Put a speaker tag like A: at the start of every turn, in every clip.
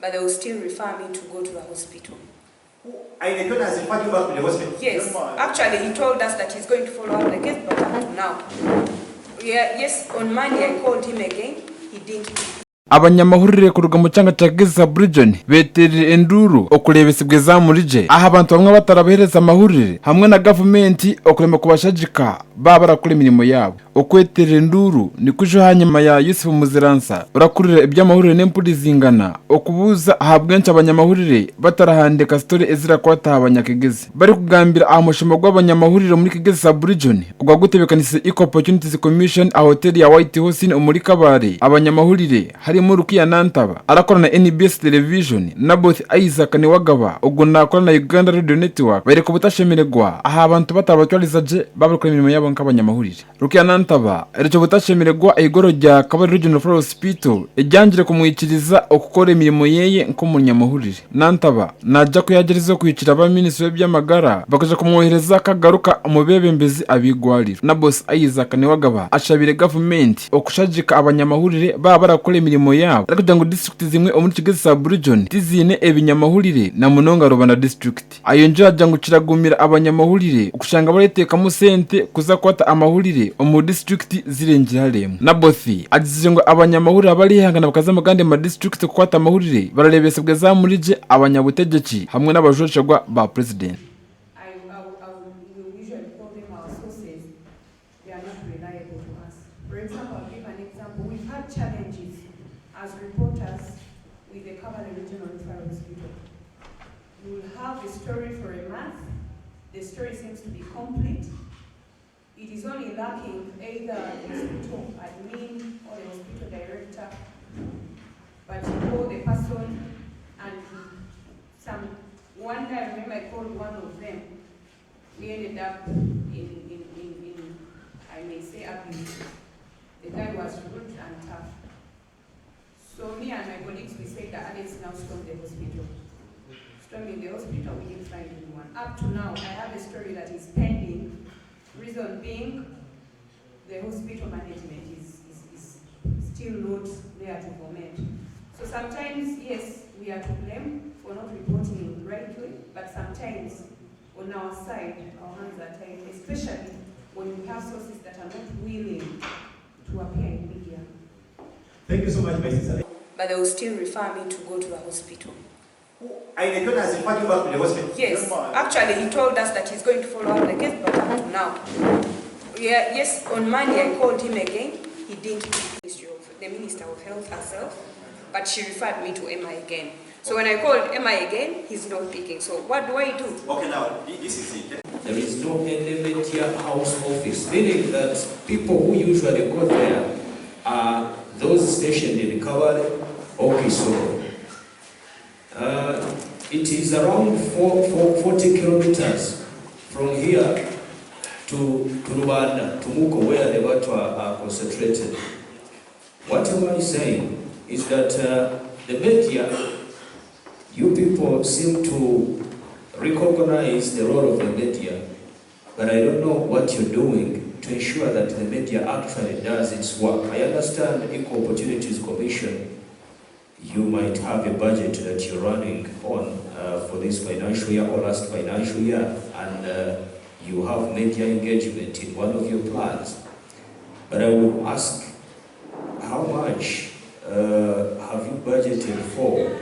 A: but they will still refer me to go to the hospital.
B: And the has referred you back to the hospital?
A: Yes, actually he told us that he's going to follow up the case, but up to now. Yeah, yes, on Monday I called him again, he didn't pick.
C: Abanyamahurire ku rugamo cyangwa Kigezi sub-region beterera enduru okurebesibwe za murije aha abantu bamwe batarabahereza amahurire hamwe na government okurema kubashajika babarakora imirimo yabo okweterera enduru ni kujo hanyuma ya Yusuf Muziransa urakurira iby'amahurire n'empulizingana okubuza ahabwenshi abanyamahurire batarahandika story ezira kwata abanyakigezi bari kugambira amushimo gw'abanyamahurire muri Kigezi sub-region ugwagutebekanise Equal Opportunities Commission a hotel ya White House muri Kabare abanyamahurire harimo Rukiya Nantaba arakorana na NBS television na both Isaac ni wagaba ubwo nakorana na Uganda Radio Network bereka butashemererwa aha abantu batabatwalizaje babakora imirimo yabo nk'abanyamahurire. Rukiya Nantaba erecho butashemererwa igoro rya Kabare Regional Hospital ejyanjire kumwikiriza okukora imirimo yeye nk'umunyamahurire. Nantaba naja kuyagereza kwicira aba ministry by'amagara bakaje kumwohereza kagaruka mu bebembezi abigwarira na boss Isaac ni wagaba ashabire government okushajika abanyamahurire babarakora imirimo yabo ariko kugira ngo district zimwe omuri Kigezi sub-region tizine ebinyamahurire na Munonga Rubanda district ayonje ajya ngo kiragumira abanyamahurire ukushanga bareteka mu sente kuza kwata amahurire omu district zirengera haremu na bothi agizije ngo abanyamahurire abari hangana bakaza mugande ma district kwata amahurire bararebesebwe za murije abanyabutegeki hamwe n'abajojagwa ba president.
A: Challenges as reporters with the Kabale Regional Referral Hospital. You will have a story for a month. The story seems to be complete. It is only lacking either the hospital admin or the hospital director. But you call the person and one day I remember I called one of them. We ended up in I may say abuse. The guy was rude and tough. So me and my colleagues, we said that let's now storm the hospital. Storming the hospital, we didn't find anyone. Up to now, I have a story that is pending. Reason being, the hospital management is still not there to comment. So sometimes, yes, we are to blame for not reporting rightly, but sometimes on our side, our hands are tied, especially when we have sources that are not willing to appear in media.
B: Thank you so much, my sister.
A: But they will still refer me to go to the hospital.
B: And the has referred you back to the hospital?
A: Yes, actually he told us that he's going to follow up the case, but up to now. Yeah, yes, on Monday I called him again, he didn't pick the Minister of Health herself, but she referred me to MI again. So when I called MI again, he's not picking. So what do I do?
B: Okay, now, this is it.
D: There is no media house office, meaning that people who usually go there are those stationed in Kabale or Kisoro. It is around 40 kilometers from here to Rwanda, to Muko, where the Watu are concentrated. What am I saying is that the media, you people seem to recognize the role of the media, but I don't know what you're doing to ensure that the media actually does its work. I understand Equal Opportunities Commission, you might have a budget that you're running on for this financial year or last financial year, and you have media engagement in one of your plans. But I will ask, how much have you budgeted for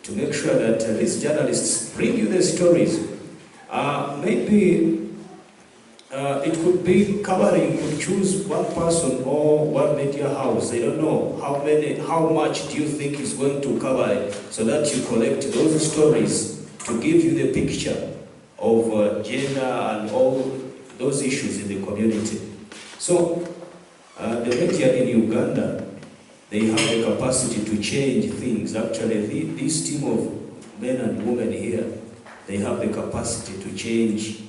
D: to make sure that these journalists bring you the stories? Maybe it could be covering, you choose one person or one media house. I don't know how much do you think is going to cover it, so that you collect those stories to give you the picture of gender and all those issues in the community. So the media in Uganda, they have the capacity to change things. Actually, this team of men and women here, they have the capacity to change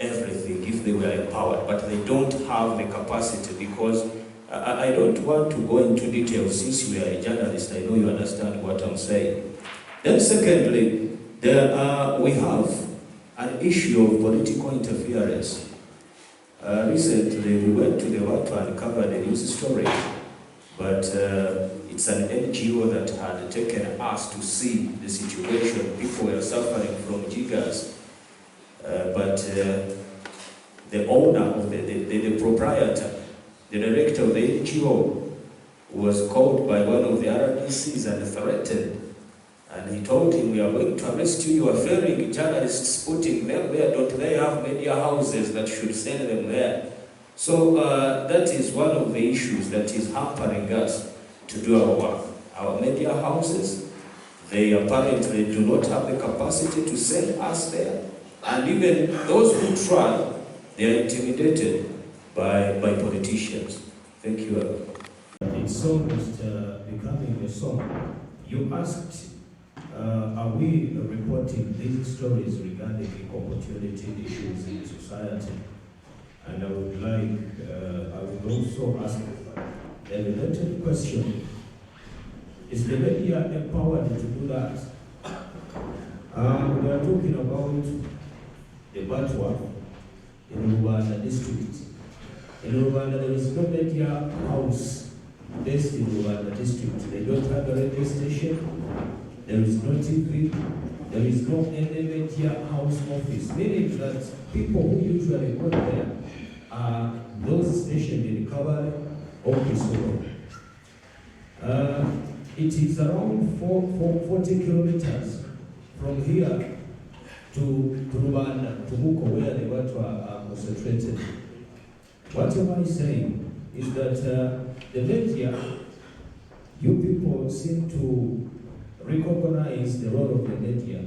D: everything if they were empowered, but they don't have the capacity because I don't want to go into details since you are a journalist. I know you understand what I'm saying. Then secondly, we have an issue of political interference. Recently, we went to the Watu and covered a news story, but it's an NGO that had taken us to see the situation. People were suffering from Kigezi, but the owner of the proprietor, the director of the NGO, was called by one of the RDCs and threatened. And he told him, we are going to arrest you, you are failing journalists, putting them there, don't they have media houses that should send them there? So that is one of the issues that is hampering us to do our work. Our media houses, they apparently do not have the capacity to send us there. And even those who try, they are intimidated by politicians. Thank you.
E: It's almost becoming a song. You asked, are we reporting these stories regarding equal opportunity issues in society? And I would also ask a related question. Is the media empowered to do that? We are talking about the Batwa in Rwanda district. In Rwanda, there is no media house based in Rwanda district. They don't have a radio station. There is no TV, there is no any media house office, meaning that people who usually go there are those stationed in Kabale or Kisoro. It is around 40 kilometers from here to Rwanda, to Muko, where the Batwa are concentrated. What am I saying is that the media, you people seem to recognize the role of the media,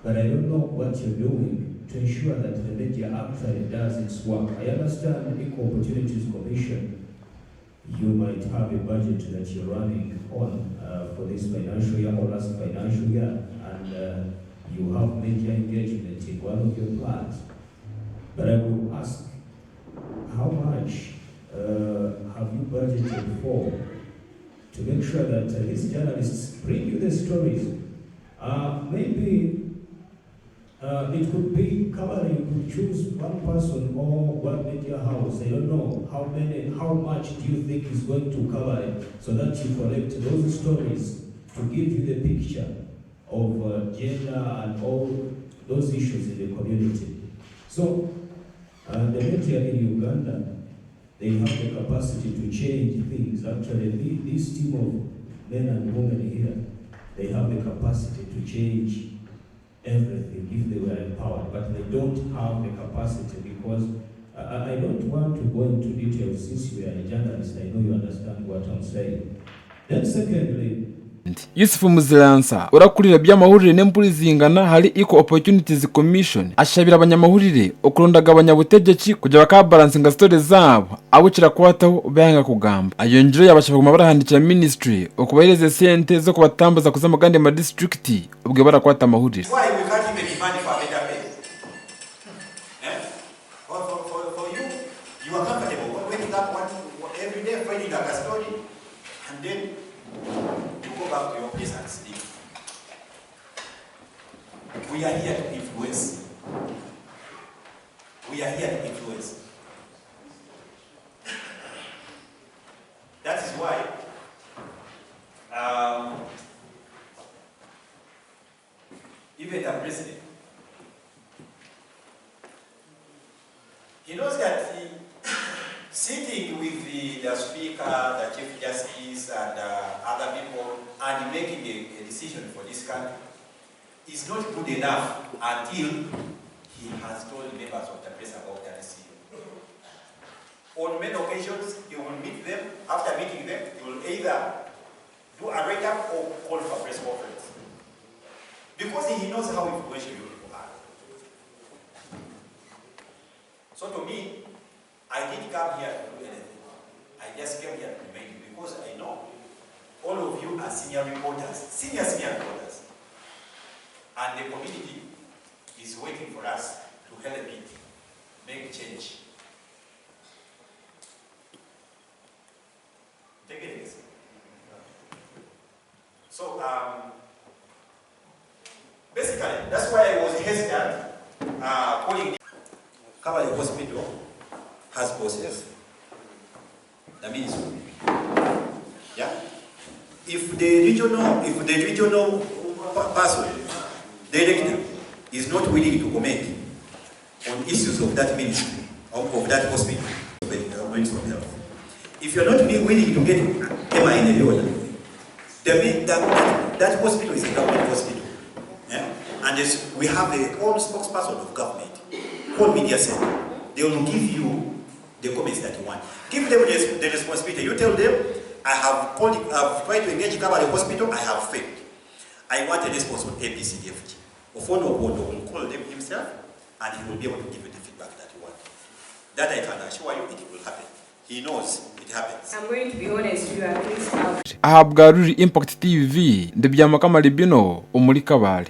E: but I don't know what you're doing to ensure that the media actually does its work. I understand the Equal Opportunities Commission, you might have a budget that you're running on for this financial year or last financial year, and you have media engagement in one of your plans. But I would ask, how much have you budgeted for to make sure that these journalists bring you the stories? Maybe it could be covering, you could choose one person or one media house. I don't know how much do you think is going to cover it, so that you collect those stories to give you the picture of gender and all those issues in the community. So the media in Uganda, they have the capacity to change things. Actually, this team of men and women here, they have the capacity to change everything if they were empowered, but they don't have the capacity because I don't want to go into details. Since you are a journalist, I know you understand what I'm saying. Then secondly,
C: Yusufu Muziransa urakurira by'amahurire n'empulizingana hari Equal Opportunities Commission ashabira abanyamahurire okulondaga abanyabutegetsi kujya bakabalansinga stories zabo abukira kwataho bayanga kugamba ayonjiro yabashaka kuma barahandikira ministry okubahereza sente zo kubatambuza kuzamagande ma district ubwe barakwata amahurire.
B: Why we can't even demand for better pay? For you, you are comfortable waking up every day finding a story and then go back to your place and sleep. We are here to influence. We are here to influence. That is why even the president, he knows that sitting with the speaker, the chief justice, and other people, and making a decision for this country is not good enough until he has told members of the press about the decision. On many occasions, he will meet them. After meeting them, he will either do a write-up or call for a press conference. Because he knows how influential you people are. So to me, I didn't come here to do anything. I just came here to remind you because I know all of you are senior reporters, senior reporters. And the community is waiting for us to help it make change. Take it easy. So, basically, that's why I was hesitant calling Kabale Hospital has bosses. That means, yeah? if the regional person, director, is not willing to comment on issues of that ministry, of that hospital, if you're not willing to get Emma in the order, that hospital is a government hospital. Yeah? And we have a own spokesperson of government called Media Center. They will give you the comments that you want. Give them the responsibility. You tell them, I've tried to engage cover the hospital, I have failed. I want a response on ABCDFG. Ofono will call them himself and he will be able to give you the feedback that you want. That I can assure you it will happen. He knows it happens.
A: I'm going to be honest, you are pleased out.
C: ahabwa ruri Impact TV ndibyama kama libino umuri Kabale.